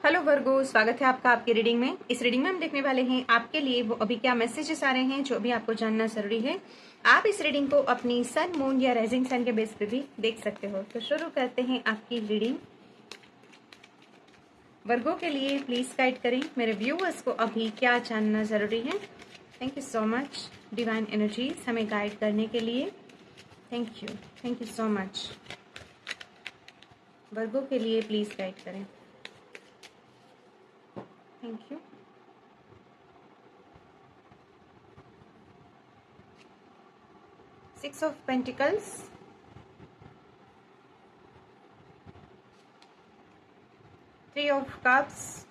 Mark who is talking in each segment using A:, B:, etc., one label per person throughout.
A: Hello वर्गो, स्वागत है आपका आपकी रीडिंग में। इस रीडिंग में हम देखने वाले हैं आपके लिए वो अभी क्या मैसेजेस आ रहे हैं जो अभी आपको जानना जरूरी है। आप इस रीडिंग को अपनी सन, मून या राइजिंग सन के बेस पे भी देख सकते हो। तो शुरू करते हैं आपकी रीडिंग। वर्गो के लिए प्लीज गाइड करें मेरे व्यूअर्स को अभी क्या जानना जरूरी है। Thank you so much divine energies हमें गाइड करने के लिए। Thank you so much. Virgo के लिए प्लीज गाइड करें। Thank you. Six of Pentacles, Three of Cups,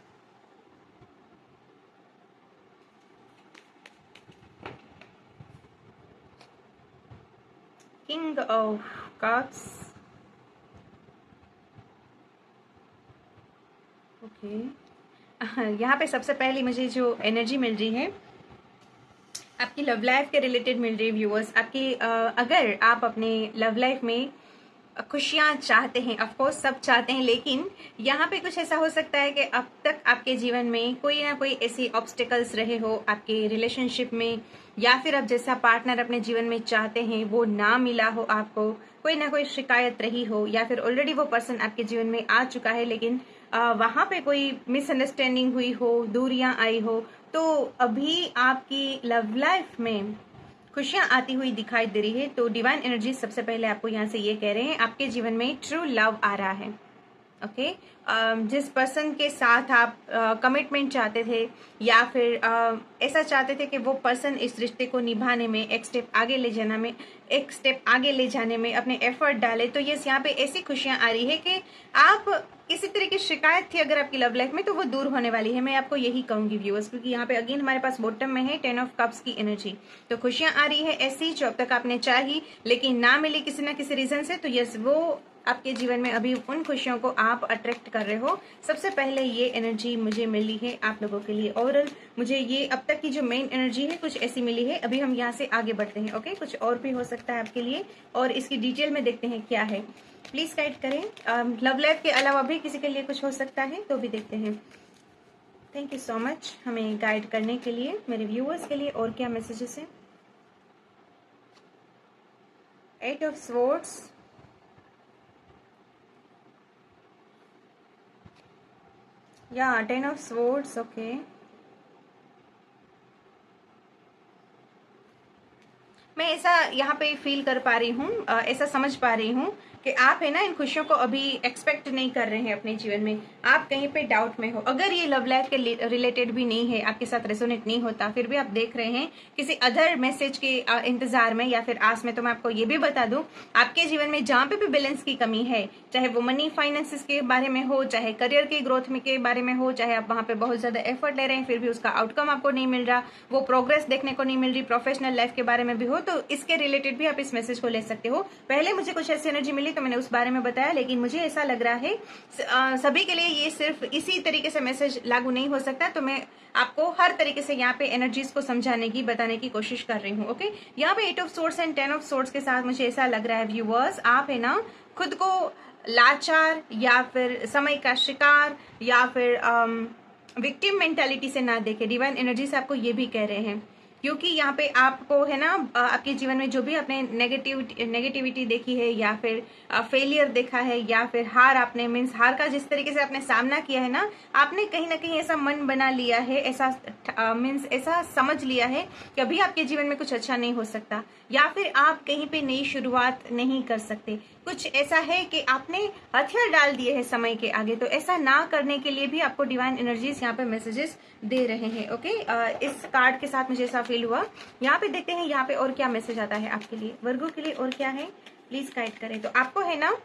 A: King of Cups, okay. यहाँ पे सबसे पहले मुझे जो एनर्जी मिल रही है आपकी लव लाइफ के रिलेटेड मिल रही है व्यूअर्स। आपकी अगर आप अपने लव लाइफ में खुशियां चाहते हैं, ऑफ कोर्स सब चाहते हैं, लेकिन यहाँ पे कुछ ऐसा हो सकता है कि अब तक आपके जीवन में कोई ना कोई ऐसी ऑब्स्टिकल्स रहे हो आपके रिलेशनशिप में, या फिर आप जैसा पार्टनर अपने जीवन में चाहते हैं वो ना मिला हो आपको, कोई ना कोई शिकायत रही हो, या फिर ऑलरेडी वो पर्सन आपके जीवन में आ चुका है लेकिन वहां पे कोई मिसअंडरस्टैंडिंग हुई हो, दूरियां आई हो। तो अभी आपकी लव लाइफ में खुशियां आती हुई दिखाई दे रही है। तो डिवाइन एनर्जी सबसे पहले आपको यहाँ से ये कह रहे हैं आपके जीवन में ट्रू लव आ रहा है। ओके, जिस पर्सन के साथ आप कमिटमेंट चाहते थे या फिर ऐसा चाहते थे कि वो पर्सन इस रिश्ते को निभाने में एक स्टेप आगे ले जाने में अपने एफर्ट डाले, तो यस यहाँ पे ऐसी खुशियां आ रही है कि आप किसी तरह की शिकायत थी अगर आपकी लव लाइफ में तो वो दूर होने वाली है। मैं आपको यही कहूंगी व्यूअर्स, क्योंकि यहाँ पे अगेन हमारे पास बॉटम में है 10 ऑफ कप्स की एनर्जी। तो खुशियां आ रही है ऐसी जो अब तक आपने चाही लेकिन ना मिली किसी ना किसी रीजन से। तो यस, वो आपके जीवन में अभी उन खुशियों को आप अट्रैक्ट कर रहे हो। सबसे पहले ये एनर्जी मुझे मिली है आप लोगों के लिए, और मुझे ये अब तक की जो मेन एनर्जी है कुछ ऐसी मिली है। अभी हम यहाँ से आगे बढ़ते हैं। ओके, कुछ और भी हो सकता है आपके लिए और इसकी डिटेल में देखते हैं क्या है। प्लीज गाइड करें। लव लाइफ के अलावा भी किसी के लिए कुछ हो सकता है तो भी देखते हैं। थैंक यू सो मच हमें गाइड करने के लिए मेरे व्यूअर्स के लिए। और क्या मैसेजेस है? 8 ऑफ स्वॉर्ड्स, या 10 ऑफ स्वॉर्ड्स। ओके, मैं ऐसा यहाँ पे फील कर पा रही हूँ, ऐसा समझ पा रही हूँ कि आप है ना इन खुशियों को अभी एक्सपेक्ट नहीं कर रहे हैं अपने जीवन में। आप कहीं पे डाउट में हो। अगर ये लव लाइफ के रिलेटेड भी नहीं है, आपके साथ रेजोनेट नहीं होता, फिर भी आप देख रहे हैं किसी अदर मैसेज के इंतजार में या फिर आस में, तो मैं आपको ये भी बता दूं आपके जीवन में जहाँ पे भी बैलेंस की कमी है, चाहे वो मनी फाइनेंसिस के बारे में हो, चाहे करियर की ग्रोथ में के बारे में हो, चाहे आप वहाँ पे बहुत ज्यादा एफर्ट ले रहे हैं फिर भी उसका आउटकम आपको नहीं मिल रहा, वो प्रोग्रेस देखने को नहीं मिल रही, प्रोफेशनल लाइफ के बारे में भी हो, तो इसके रिलेटेड भी आप इस मैसेज को ले सकते हो। पहले मुझे कुछ ऐसी एनर्जी मिली तो मैंने उस बारे में बताया, लेकिन मुझे ऐसा लग रहा है सभी के लिए ये सिर्फ इसी तरीके से मैसेज लागू नहीं हो सकता। तो मैं आपको हर तरीके से यहाँ पे एनर्जीज को समझाने की, बताने की कोशिश कर रही हूँ। ओके, यहाँ पे 8 of swords and 10 of swords के साथ मुझे ऐसा लग रहा है व्यूअर्स, आप है ना खुद को लाचार या फिर समय का शिकार या फिर विक्टिम मेंटालिटी से ना देखे। डिवाइन एनर्जी से आपको ये भी कह रहे हैं, क्योंकि यहाँ पे आपको है ना आपके जीवन में जो भी आपने नेगेटिविटी देखी है या फिर फेलियर देखा है या फिर हार, आपने मीन्स हार का जिस तरीके से आपने सामना किया है ना, आपने कहीं ना कहीं ऐसा मन बना लिया है, ऐसा मीन्स ऐसा समझ लिया है कि अभी आपके जीवन में कुछ अच्छा नहीं हो सकता, या फिर आप कहीं पे नई शुरुआत नहीं कर सकते। कुछ ऐसा है कि आपने हथियार डाल दिए हैं समय के आगे। तो ऐसा ना करने के लिए भी आपको डिवाइन एनर्जीज यहाँ पे मैसेजेस दे रहे हैं। ओके, इस कार्ड के साथ मुझे ऐसा फील हुआ। यहाँ पे देखते हैं यहाँ पे और क्या मैसेज आता है आपके लिए, वर्गो के लिए और क्या है, प्लीज गाइड करें। तो आपको है ना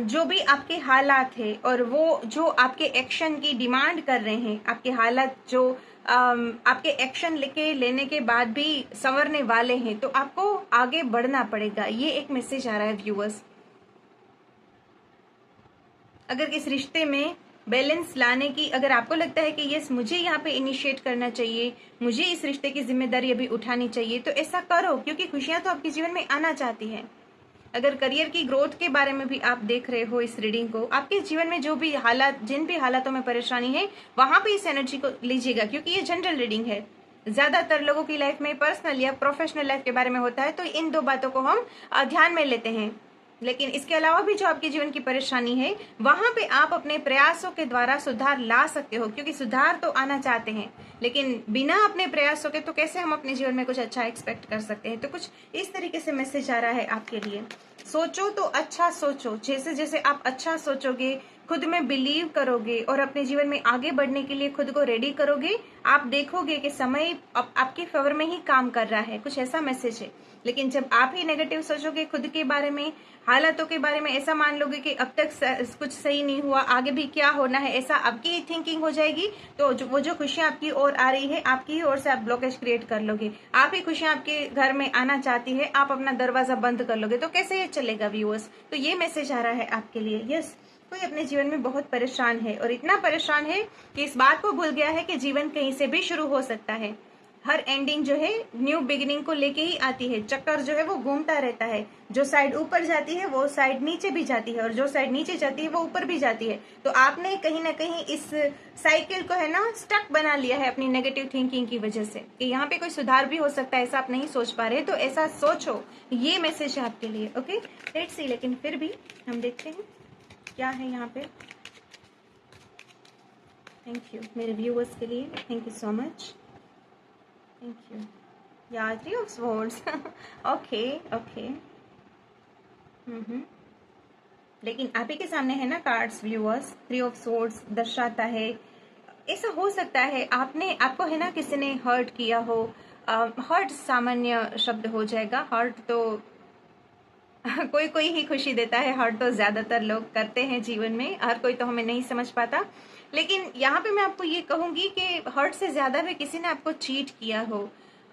A: जो भी आपके हालात है और वो जो आपके एक्शन की डिमांड कर रहे हैं, आपके हालात जो आपके एक्शन लेने के बाद भी संवरने वाले हैं, तो आपको आगे बढ़ना पड़ेगा। ये एक मैसेज आ रहा है व्यूअर्स। अगर इस रिश्ते में बैलेंस लाने की, अगर आपको लगता है कि यस मुझे यहाँ पे इनिशिएट करना चाहिए, मुझे इस रिश्ते की जिम्मेदारी अभी उठानी चाहिए, तो ऐसा करो, क्योंकि खुशियां तो आपके जीवन में आना चाहती है। अगर करियर की ग्रोथ के बारे में भी आप देख रहे हो इस रीडिंग को, आपके जीवन में जो भी हालात, जिन भी हालातों में परेशानी है, वहां पे इस एनर्जी को लीजिएगा, क्योंकि ये जनरल रीडिंग है। ज्यादातर लोगों की लाइफ में पर्सनल या प्रोफेशनल लाइफ के बारे में होता है, तो इन दो बातों को हम ध्यान में लेते हैं। लेकिन इसके अलावा भी जो आपके जीवन की परेशानी है, वहां पे आप अपने प्रयासों के द्वारा सुधार ला सकते हो, क्योंकि सुधार तो आना चाहते हैं, लेकिन बिना अपने प्रयासों के तो कैसे हम अपने जीवन में कुछ अच्छा एक्सपेक्ट कर सकते हैं। तो कुछ इस तरीके से मैसेज आ रहा है आपके लिए। सोचो तो अच्छा सोचो, जैसे जैसे आप अच्छा सोचोगे, खुद में बिलीव करोगे और अपने जीवन में आगे बढ़ने के लिए खुद को रेडी करोगे, आप देखोगे कि समय आपके फेवर में ही काम कर रहा है। कुछ ऐसा मैसेज है। लेकिन जब आप ही नेगेटिव सोचोगे खुद के बारे में, हालातों के बारे में, ऐसा मान लोगे कि अब तक कुछ सही नहीं हुआ, आगे भी क्या होना है, ऐसा आपकी थिंकिंग हो जाएगी, तो वो जो खुशियां आपकी ओर आ रही है, आपकी ही ओर से आप ब्लॉकेज क्रिएट कर लोगे। आप ही खुशियां आपके घर में आना चाहती है, आप अपना दरवाजा बंद कर लोगे, तो कैसे ये चलेगा व्यूअर्स। तो ये मैसेज आ रहा है आपके लिए। यस, कोई अपने जीवन में बहुत परेशान है, और इतना परेशान है कि इस बात को भूल गया है कि जीवन कहीं से भी शुरू हो सकता है। हर एंडिंग जो है न्यू बिगिनिंग को लेके ही आती है। चक्कर जो है वो घूमता रहता है, जो साइड ऊपर जाती है वो साइड नीचे भी जाती है, और जो साइड नीचे जाती है वो ऊपर भी जाती है। तो आपने कहीं ना कहीं इस साइकिल को है ना स्टक बना लिया है अपनी नेगेटिव थिंकिंग की वजह से, कि यहाँ पे कोई सुधार भी हो सकता है, ऐसा आप नहीं सोच पा रहे। तो ऐसा सोचो, ये मैसेज है आपके लिए। Okay, let's see. लेकिन फिर भी हम देखते हैं क्या है यहाँ पे। थैंक यू मेरे व्यूअर्स के लिए, thank you so much, thank you. या 3 ऑफ स्वॉर्ड्स। Okay okay. लेकिन आप ही के सामने है ना कार्ड्स व्यूअर्स, 3 ऑफ स्वॉर्ड्स दर्शाता है, ऐसा हो सकता है आपको है ना किसी ने हर्ट किया हो। हर्ट सामान्य शब्द हो जाएगा। हर्ट तो कोई कोई ही खुशी देता है, हर्ट तो ज्यादातर लोग करते हैं जीवन में, हर कोई तो हमें नहीं समझ पाता। लेकिन यहाँ पे मैं आपको ये कहूंगी कि हर्ट से ज्यादा भी किसी ने आपको चीट किया हो,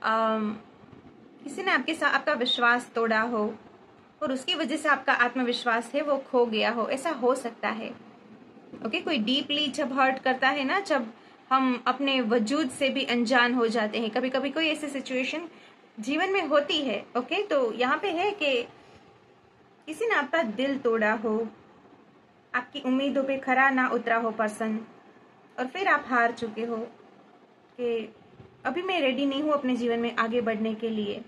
A: किसी ने आपके साथ आपका विश्वास तोड़ा हो, और उसकी वजह से आपका आत्मविश्वास है वो खो गया हो, ऐसा हो सकता है। ओके, कोई डीपली जब हर्ट करता है ना, जब हम अपने वजूद से भी अनजान हो जाते हैं, कभी कभी कोई ऐसी सिचुएशन जीवन में होती है। ओके, तो यहाँ पे है कि किसी ने आपका दिल तोड़ा हो, आपकी उम्मीदों पे खरा ना उतरा हो पर्सन, और फिर आप हार चुके हो कि अभी मैं रेडी नहीं हूँ अपने जीवन में आगे बढ़ने के लिए,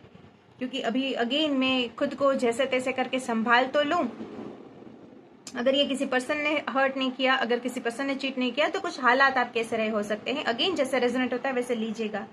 A: क्योंकि अभी अगेन मैं खुद को जैसे तैसे करके संभाल तो लूं। अगर ये किसी पर्सन ने हर्ट नहीं किया, अगर किसी पर्सन ने चीट नहीं किया, तो कुछ हालात आप कैसे रहे हो सकते हैं, अगेन जैसे रेजोनेट होता है वैसे लीजिएगा।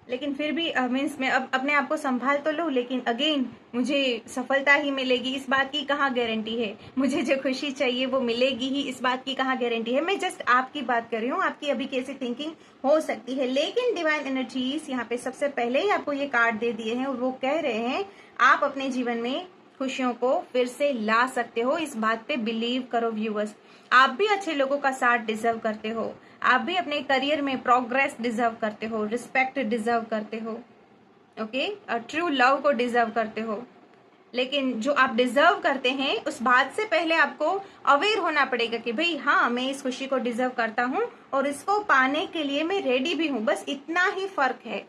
A: लेकिन फिर भी मीन्स मैं अब अपने आप को संभाल तो लूं, लेकिन अगेन मुझे सफलता ही मिलेगी इस बात की कहाँ गारंटी है, मुझे जो खुशी चाहिए वो मिलेगी ही इस बात की कहाँ गारंटी है। मैं जस्ट आपकी बात कर रही हूँ, आपकी अभी कैसी थिंकिंग हो सकती है। लेकिन डिवाइन एनर्जीज यहाँ पे सबसे पहले ही आपको ये कार्ड दे दिए हैं, और वो कह रहे हैं आप अपने जीवन में खुशियों को फिर से ला सकते हो। इस बात पे बिलीव करो व्यूअर्स। आप भी अच्छे लोगों का साथ डिजर्व करते हो, आप भी अपने करियर में प्रोग्रेस डिजर्व करते हो, रिस्पेक्ट डिजर्व करते हो, ओके, ट्रू लव को डिजर्व करते हो। लेकिन जो आप डिजर्व करते हैं उस बात से पहले आपको अवेयर होना पड़ेगा कि भाई हाँ, मैं इस खुशी को डिजर्व करता हूँ और इसको पाने के लिए मैं रेडी भी हूँ, बस इतना ही फर्क है।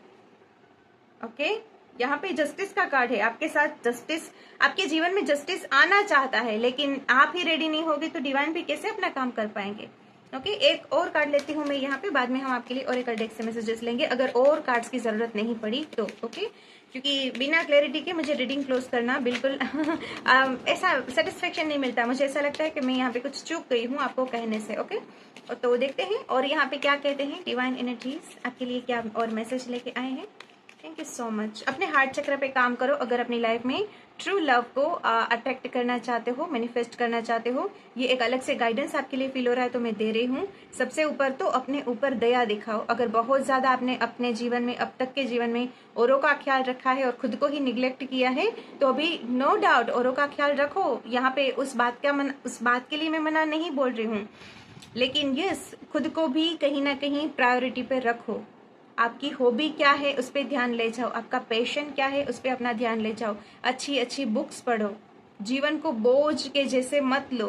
A: ओके, यहाँ पे जस्टिस का कार्ड है, आपके साथ जस्टिस, आपके जीवन में जस्टिस आना चाहता है, लेकिन आप ही रेडी नहीं होगे तो डिवाइन भी कैसे अपना काम कर पाएंगे। ओके, एक और कार्ड लेती हूँ मैं यहाँ पे, बाद में हम आपके लिए और एक डेक से मैसेजेस लेंगे अगर और कार्ड्स की जरूरत नहीं पड़ी तो। ओके, क्योंकि बिना क्लैरिटी के मुझे रीडिंग क्लोज करना बिल्कुल ऐसा सेटिस्फेक्शन नहीं मिलता, मुझे ऐसा लगता है कि मैं यहाँ पे कुछ चूक गई हूँ आपको कहने से। ओके, तो देखते हैं और यहाँ पे क्या कहते हैं डिवाइन एनर्जीज आपके लिए, क्या और मैसेज लेके आए हैं। Thank you so much. अपने हार्ट चक्र पे काम करो अगर अपनी लाइफ में ट्रू लव को अट्रैक्ट करना चाहते हो, मैनिफेस्ट करना चाहते हो। ये एक अलग से गाइडेंस आपके लिए फील हो रहा है तो मैं दे रही हूँ। सबसे ऊपर तो अपने ऊपर दया दिखाओ। अगर बहुत ज्यादा आपने अपने जीवन में, अब तक के जीवन में औरों का ख्याल रखा है और खुद को ही निग्लेक्ट किया है, तो अभी नो डाउट औरों का ख्याल रखो। यहाँ पे उस बात के लिए मैं मना नहीं बोल रही हूँ, लेकिन यस, खुद को भी कहीं ना कहीं प्रायोरिटी पे रखो। आपकी हॉबी क्या है उस पर ध्यान ले जाओ, आपका पैशन क्या है उस पर अपना ध्यान ले जाओ। अच्छी अच्छी बुक्स पढ़ो, जीवन को बोझ के जैसे मत लो।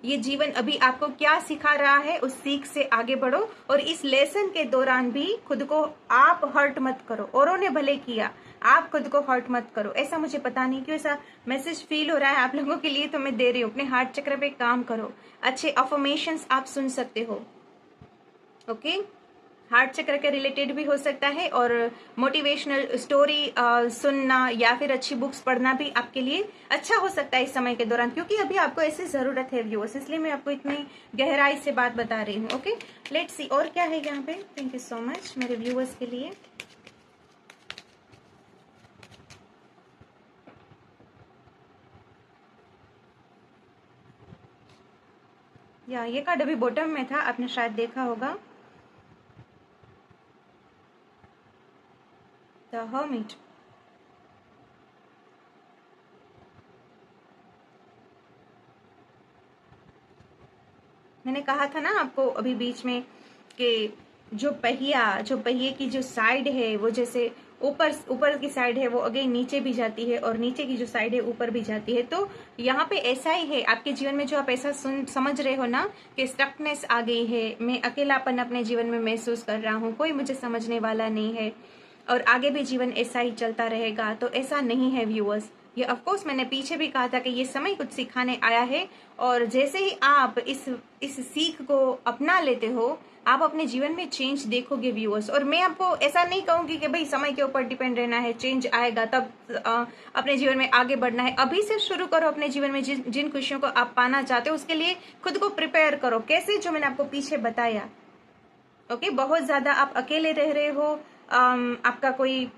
A: ये जीवन अभी आपको क्या सिखा रहा है, उस सीख से आगे बढ़ो। और इस लेसन के दौरान भी खुद को आप हर्ट मत करो। औरों ने भले किया, आप खुद को हर्ट मत करो। ऐसा मुझे पता नहीं क्यों ऐसा मैसेज फील हो रहा है आप लोगों के लिए, तो मैं दे रही हूँ। अपने हार्ट चक्र पे काम करो। अच्छे अफर्मेशंस आप सुन सकते हो। ओके, हार्ट चक्र के रिलेटेड भी हो सकता है, और मोटिवेशनल स्टोरी सुनना या फिर अच्छी बुक्स पढ़ना भी आपके लिए अच्छा हो सकता है इस समय के दौरान, क्योंकि अभी आपको ऐसी जरूरत है व्यूअर्स, इसलिए मैं आपको इतनी गहराई से बात बता रही हूँ। ओके, लेट्स सी और क्या है यहाँ पे। थैंक यू सो मच मेरे व्यूअर्स के लिए। या ये कार्ड अभी बॉटम में था, आपने शायद देखा होगा, द हर्मिट। मैंने कहा था ना आपको अभी बीच में कि जो पहिए की जो साइड है वो जैसे ऊपर की साइड है वो अगेन नीचे भी जाती है, और नीचे की जो साइड है ऊपर भी जाती है। तो यहाँ पे ऐसा ही है आपके जीवन में, जो आप ऐसा समझ रहे हो ना कि स्टकनेस आ गई है, मैं अकेलापन अपने जीवन में महसूस कर रहा हूँ, कोई मुझे समझने वाला नहीं है, और आगे भी जीवन ऐसा ही चलता रहेगा। तो ऐसा नहीं है व्यूअर्स। ये ऑफकोर्स मैंने पीछे भी कहा था कि ये समय कुछ सिखाने आया है, और जैसे ही आप इस सीख को अपना लेते हो, आप अपने जीवन में चेंज देखोगे व्यूअर्स। और मैं आपको ऐसा नहीं कहूंगी कि भाई समय के ऊपर डिपेंड रहना है, चेंज आएगा तब अपने जीवन में आगे बढ़ना है। अभी से शुरू करो अपने जीवन में जिन खुशियों को आप पाना चाहते हो, उसके लिए खुद को प्रिपेयर करो। कैसे, जो मैंने आपको पीछे बताया। ओके, बहुत ज्यादा आप अकेले रह रहे हो, आपका कोई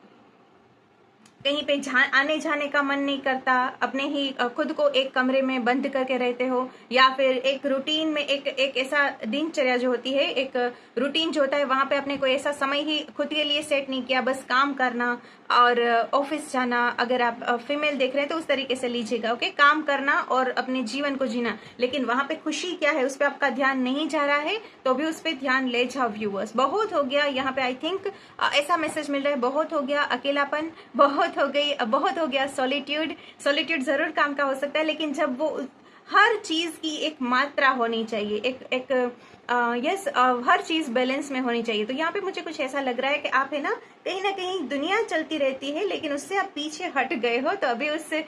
A: कहीं पे आने जाने का मन नहीं करता, अपने ही खुद को एक कमरे में बंद करके रहते हो, या फिर एक रूटीन में एक ऐसा दिनचर्या जो होती है, एक रूटीन जो होता है, वहां पे अपने कोई ऐसा समय ही खुद के लिए सेट नहीं किया, बस काम करना और ऑफिस जाना। अगर आप फीमेल देख रहे हैं तो उस तरीके से लीजिएगा। ओके, काम करना और अपने जीवन को जीना, लेकिन वहां पे खुशी क्या है उस पर आपका ध्यान नहीं जा रहा है, तो भी उस पर ध्यान ले जाओ व्यूअर्स। बहुत हो गया यहाँ पे, आई थिंक ऐसा मैसेज मिल रहा है, बहुत हो गया अकेलापन, बहुत हो गया सॉलिट्यूड जरूर काम का हो सकता है, लेकिन जब वो हर चीज की एक मात्रा होनी चाहिए, हर चीज बैलेंस में होनी चाहिए। तो यहाँ पे मुझे कुछ ऐसा लग रहा है कि आप है ना कहीं दुनिया चलती रहती है, लेकिन उससे आप पीछे हट गए हो, तो अभी उससे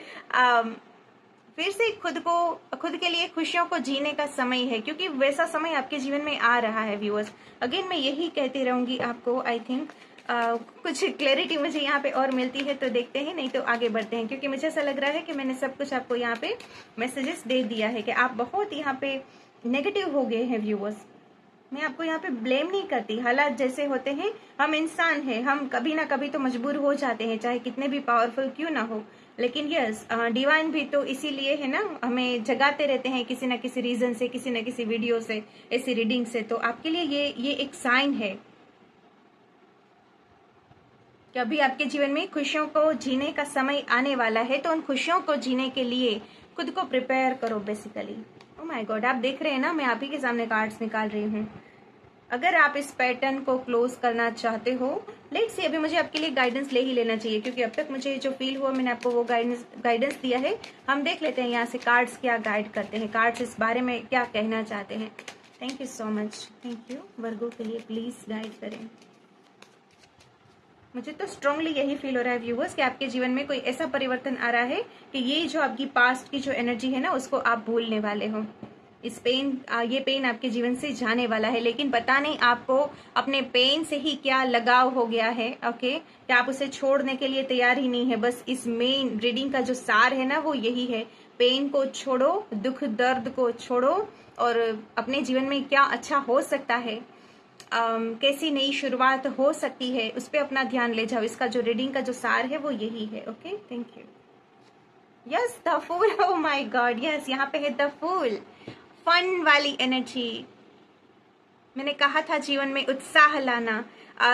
A: फिर से खुद के लिए खुशियों को जीने का समय है, क्योंकि वैसा समय आपके जीवन में आ रहा है व्यूअर्स। अगेन मैं यही कहती रहूंगी आपको। आई थिंक कुछ क्लैरिटी मुझे यहाँ पे और मिलती है तो देखते हैं, नहीं तो आगे बढ़ते हैं, क्योंकि मुझे ऐसा लग रहा है कि मैंने सब कुछ आपको यहाँ पे मैसेजेस दे दिया है कि आप बहुत यहाँ पे नेगेटिव हो गए हैं व्यूअर्स। मैं आपको यहाँ पे ब्लेम नहीं करती, हालात जैसे होते हैं, हम इंसान हैं, हम कभी ना कभी तो मजबूर हो जाते हैं, चाहे कितने भी पावरफुल क्यों ना हो। लेकिन यस, डिवाइन भी तो इसीलिए है ना हमें जगाते रहते हैं किसी ना किसी रीजन से, किसी ना किसी वीडियो से, ऐसी रीडिंग से। तो आपके लिए ये एक साइन है कि अभी आपके जीवन में खुशियों को जीने का समय आने वाला है, तो उन खुशियों को जीने के लिए खुद को प्रिपेयर करो बेसिकली। ओह माय गॉड, आप देख रहे हैं ना, मैं आप ही के सामने कार्ड्स निकाल रही हूँ। अगर आप इस पैटर्न को क्लोज करना चाहते हो, लेट्स सी, अभी मुझे आपके लिए गाइडेंस ले ही लेना चाहिए, क्योंकि अब तक मुझे जो फील हुआ मैंने आपको वो गाइडेंस दिया है। हम देख लेते हैं यहाँ से कार्ड्स क्या गाइड करते हैं, कार्ड्स इस बारे में क्या कहना चाहते हैं। Thank you so much, thank you. Virgo के लिए प्लीज गाइड करें। मुझे तो स्ट्रांगली यही फील हो रहा है व्यूवर्स कि आपके जीवन में कोई ऐसा परिवर्तन आ रहा है कि ये जो आपकी पास्ट की जो एनर्जी है ना, उसको आप भूलने वाले हो। ये पेन आपके जीवन से जाने वाला है, लेकिन पता नहीं आपको अपने पेन से ही क्या लगाव हो गया है। ओके, कि आप उसे छोड़ने के लिए तैयार ही नहीं है। बस इस मेन रीडिंग का जो सार है ना, वो यही है, पेन को छोड़ो, दुख दर्द को छोड़ो, और अपने जीवन में क्या अच्छा हो सकता है, कैसी नई शुरुआत हो सकती है, उस पर अपना ध्यान ले जाओ। इसका जो रीडिंग का जो सार है वो यही है। Okay, thank you. Yes, the fool, oh my God, yes, यहाँ पे है द फूल, फन वाली एनर्जी। मैंने कहा था जीवन में उत्साह लाना,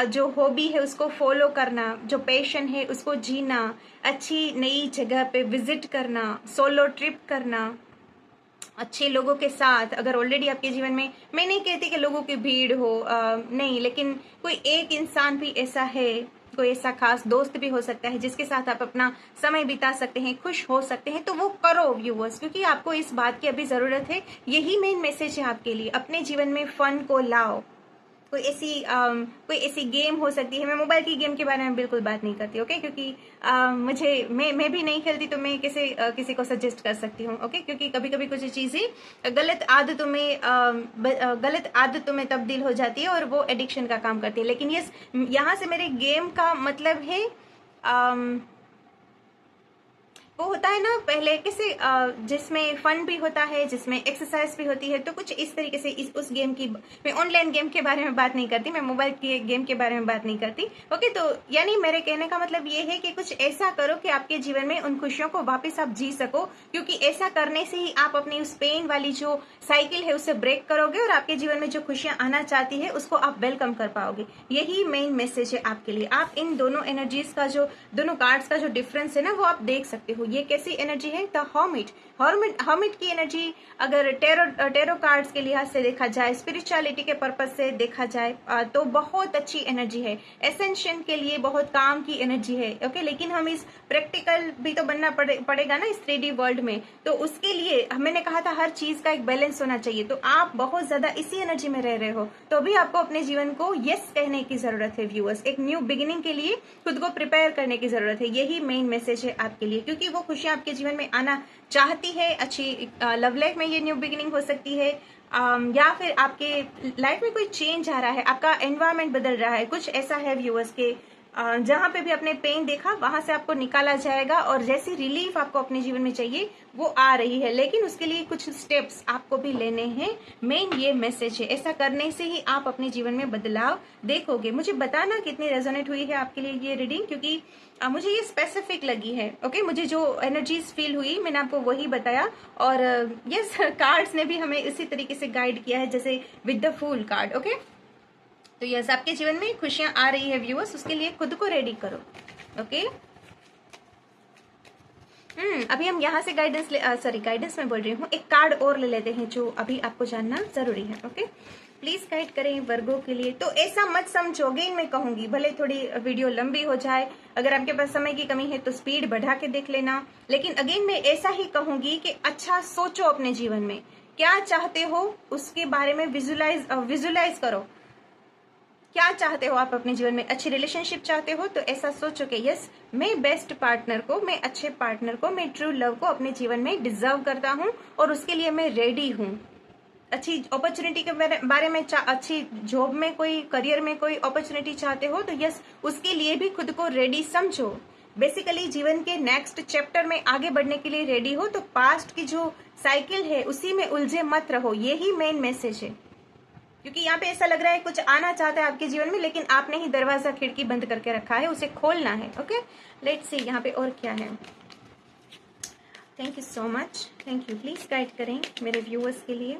A: जो हॉबी है उसको फॉलो करना, जो पैशन है उसको जीना, अच्छी नई जगह पे विजिट करना, सोलो ट्रिप करना, अच्छे लोगों के साथ। अगर ऑलरेडी आपके जीवन में, मैं नहीं कहती कि लोगों की भीड़ हो, नहीं, लेकिन कोई एक इंसान भी ऐसा है कोई ऐसा खास दोस्त भी हो सकता है जिसके साथ आप अपना समय बिता सकते हैं, खुश हो सकते हैं, तो वो करो व्यूअर्स, क्योंकि आपको इस बात की अभी जरूरत है। यही मेन मैसेज है आपके लिए। अपने जीवन में फन को लाओ। कोई ऐसी गेम हो सकती है। मैं मोबाइल की गेम के बारे में बिल्कुल बात नहीं करती, ओके, क्योंकि मैं भी नहीं खेलती, तो मैं कैसे किसी को सजेस्ट कर सकती हूँ, ओके, क्योंकि कभी कभी कुछ चीजें गलत आदतों में तब्दील हो जाती है और वो एडिक्शन का काम करती है। लेकिन यस, यहाँ से मेरे गेम का मतलब है वो होता है ना पहले कैसे, जिसमें फन भी होता है, जिसमें एक्सरसाइज भी होती है, तो कुछ इस तरीके से उस गेम की। मैं ऑनलाइन गेम के बारे में बात नहीं करती, मैं मोबाइल के गेम के बारे में बात नहीं करती, ओके। तो यानी मेरे कहने का मतलब ये है कि कुछ ऐसा करो कि आपके जीवन में उन खुशियों को वापस आप जी सको, क्योंकि ऐसा करने से ही आप अपनी उस पेन वाली जो साइकिल है उसे ब्रेक करोगे और आपके जीवन में जो खुशियां आना चाहती है उसको आप वेलकम कर पाओगे। यही मेन मैसेज है आपके लिए। आप इन दोनों एनर्जीज का जो, दोनों कार्ड्स का जो डिफरेंस है ना, वो आप देख सकते हो। ये कैसी एनर्जी है? द हर्मिट की एनर्जी अगर टेरो कार्ड्स के लिहाज से देखा जाए, स्पिरिचुअलिटी के पर्पज से देखा जाए, तो बहुत अच्छी एनर्जी है। एसेंशन के लिए बहुत काम की एनर्जी है, ओके। लेकिन हम इस प्रैक्टिकल भी तो बनना पड़ेगा ना इस 3D वर्ल्ड में, तो उसके लिए मैंने कहा था हर चीज का एक बैलेंस होना चाहिए। तो आप बहुत ज्यादा इसी एनर्जी में रह रहे हो, तो अभी आपको अपने जीवन को यस कहने की जरूरत है व्यूअर्स। एक न्यू बिगिनिंग के लिए खुद को प्रिपेयर करने की जरूरत है। यही मेन मैसेज है आपके लिए, क्योंकि वो खुशियां आपके जीवन में आना चाहती है। अच्छी लव लाइफ में ये न्यू बिगिनिंग हो सकती है, या फिर आपके लाइफ में कोई चेंज आ रहा है, आपका एनवायरमेंट बदल रहा है, कुछ ऐसा है व्यूअर्स के जहां पे भी आपने पेन देखा वहां से आपको निकाला जाएगा और जैसी रिलीफ आपको अपने जीवन में चाहिए वो आ रही है। लेकिन उसके लिए कुछ स्टेप्स आपको भी लेने हैं। मेन ये मैसेज है। ऐसा करने से ही आप अपने जीवन में बदलाव देखोगे। मुझे बताना कितनी रेजोनेट हुई है आपके लिए ये रीडिंग, क्योंकि मुझे ये स्पेसिफिक लगी है, ओके। मुझे जो एनर्जीज फील हुई मैंने आपको वही बताया, और यस कार्ड्स ने भी हमें इसी तरीके से गाइड किया है, जैसे with the fool card, okay. तो यस, आपके जीवन में खुशियां आ रही है व्यूअर्स, उसके लिए खुद को रेडी करो, ओके। अभी हम यहाँ से गाइडेंस में बोल रही हूँ, एक कार्ड और ले लेते हैं जो अभी आपको जानना जरूरी है, ओके। प्लीज गाइड करें वर्गों के लिए। तो ऐसा मत समझो, अगेन मैं कहूंगी, भले थोड़ी वीडियो लंबी हो जाए, अगर आपके पास समय की कमी है तो स्पीड बढ़ा के देख लेना, लेकिन अगेन मैं ऐसा ही कहूंगी कि अच्छा सोचो अपने जीवन में क्या चाहते हो, उसके बारे में विजुलाइज करो। क्या चाहते हो आप अपने जीवन में? अच्छी रिलेशनशिप चाहते हो तो ऐसा सोचो कि यस, मैं बेस्ट पार्टनर को, मैं अच्छे पार्टनर को, मैं ट्रू लव को अपने जीवन में डिजर्व करता हूँ और उसके लिए मैं रेडी हूँ। अच्छी अपॉर्चुनिटी के बारे में, अच्छी जॉब में, कोई करियर में कोई अपॉर्चुनिटी चाहते हो तो यस, उसके लिए भी खुद को रेडी समझो। बेसिकली जीवन के नेक्स्ट चैप्टर में आगे बढ़ने के लिए रेडी हो। तो पास्ट की जो साइकिल है उसी में उलझे मत रहो, यही मेन मैसेज है। क्योंकि यहाँ पे ऐसा लग रहा है कुछ आना चाहता है आपके जीवन में, लेकिन आपने ही दरवाजा खिड़की बंद करके रखा है, उसे खोलना है, ओके। लेट्स सी यहाँ पे और क्या है। Thank you so much, thank you. Please guide करें मेरे व्यूअर्स के लिए।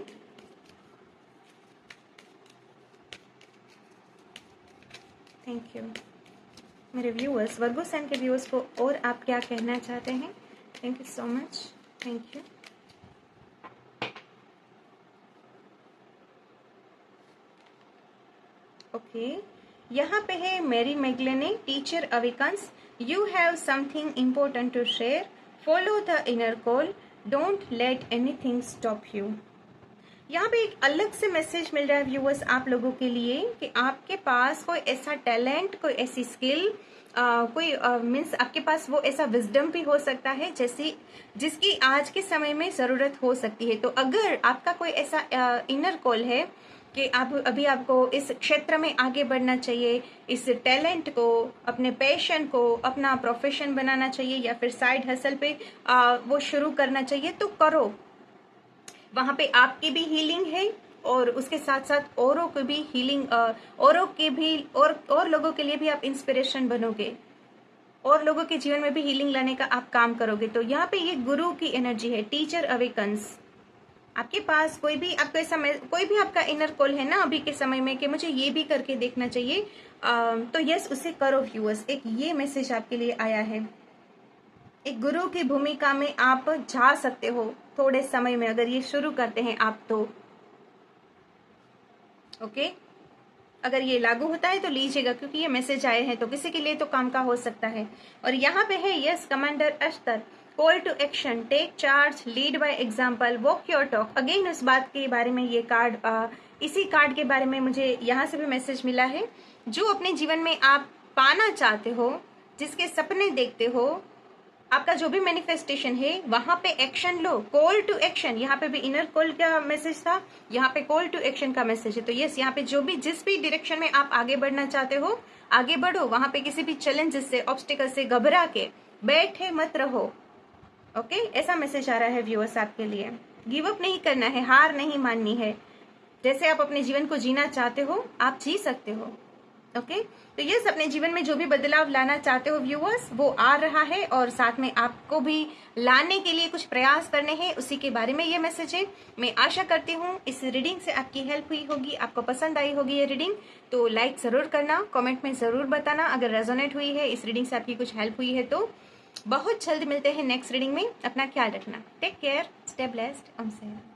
A: थैंक यू मेरे व्यूअर्स, वर्गो साइन के व्यूअर्स को, और आप क्या कहना चाहते हैं? Thank you so much, thank you. Okay, यहाँ पे है मेरी मैगलेने, टीचर अविकंस, you have something important to share, follow the inner call, don't let anything stop you. यहाँ पे एक अलग से मैसेज मिल रहा है व्यूअर्स आप लोगों के लिए कि आपके पास कोई ऐसा टैलेंट, कोई ऐसी स्किल, कोई मीन्स आपके पास वो ऐसा विजडम भी हो सकता है जैसी जिसकी आज के समय में जरूरत हो सकती है। तो अगर आपका कोई ऐसा इनर कॉल है कि आप अभी आपको इस क्षेत्र में आगे बढ़ना चाहिए, इस टैलेंट को, अपने पैशन को अपना प्रोफेशन बनाना चाहिए, या फिर साइड हसल पे वो शुरू करना चाहिए, तो करो। वहां पे आपकी भी हीलिंग है और उसके साथ साथ औरों की भी हीलिंग, औरों के भी और लोगों के लिए भी आप इंस्पिरेशन बनोगे, और लोगों के जीवन में भी हीलिंग लाने का आप काम करोगे। तो यहाँ पे ये गुरु की एनर्जी है, टीचर अवेकन्स। आपके पास कोई भी आपको ऐसा कोई भी आपका इनर कॉल है ना अभी के समय में कि मुझे ये भी करके देखना चाहिए, तो यस, उसे करो व्यूअर्स। एक ये मैसेज आपके लिए आया है। एक गुरु की भूमिका में आप जा सकते हो थोड़े समय में, अगर ये शुरू करते हैं आप तो, ओके। अगर ये लागू होता है तो लीजिएगा, क्योंकि ये मैसेज आए हैं तो किसी के लिए तो काम का हो सकता है। और यहाँ पे है yes commander Akhtar, call to action, take charge, lead by example, walk your talk. Again उस बात के बारे में ये कार्ड, इसी कार्ड के बारे में मुझे यहाँ से भी मैसेज मिला है। जो अपने जीवन में आप पाना चाहते हो, जिसके सपने देखते हो, आपका जो भी मैनिफेस्टेशन है वहां पे एक्शन लो, कॉल टू एक्शन। यहाँ पे भी इनर कॉल का मैसेज था, यहाँ पे कॉल टू एक्शन का मैसेज है। तो यस, यहाँ पे जो भी जिस भी डायरेक्शन में आप आगे बढ़ना चाहते हो आगे बढ़ो, वहां पे किसी भी चैलेंजेस से, ऑब्स्टिकल से घबरा के बैठे मत रहो। ओके, ऐसा मैसेज आ रहा है व्यूअर्स आपके लिए। गिव अप नहीं करना है, हार नहीं माननी है। जैसे आप अपने जीवन को जीना चाहते हो आप जी सकते हो। ओके, तो यस, अपने जीवन में जो भी बदलाव लाना चाहते हो व्यूअर्स वो आ रहा है, और साथ में आपको भी लाने के लिए कुछ प्रयास करने हैं, उसी के बारे में ये मैसेज है। मैं आशा करती हूँ इस रीडिंग से आपकी हेल्प हुई होगी, आपको पसंद आई होगी ये रीडिंग। तो लाइक जरूर करना, कमेंट में जरूर बताना अगर रेजोनेट हुई है, इस रीडिंग से आपकी कुछ हेल्प हुई है तो। बहुत जल्द मिलते हैं नेक्स्ट रीडिंग में, अपना ख्याल रखना, take care, stay blessed, Om Sairam.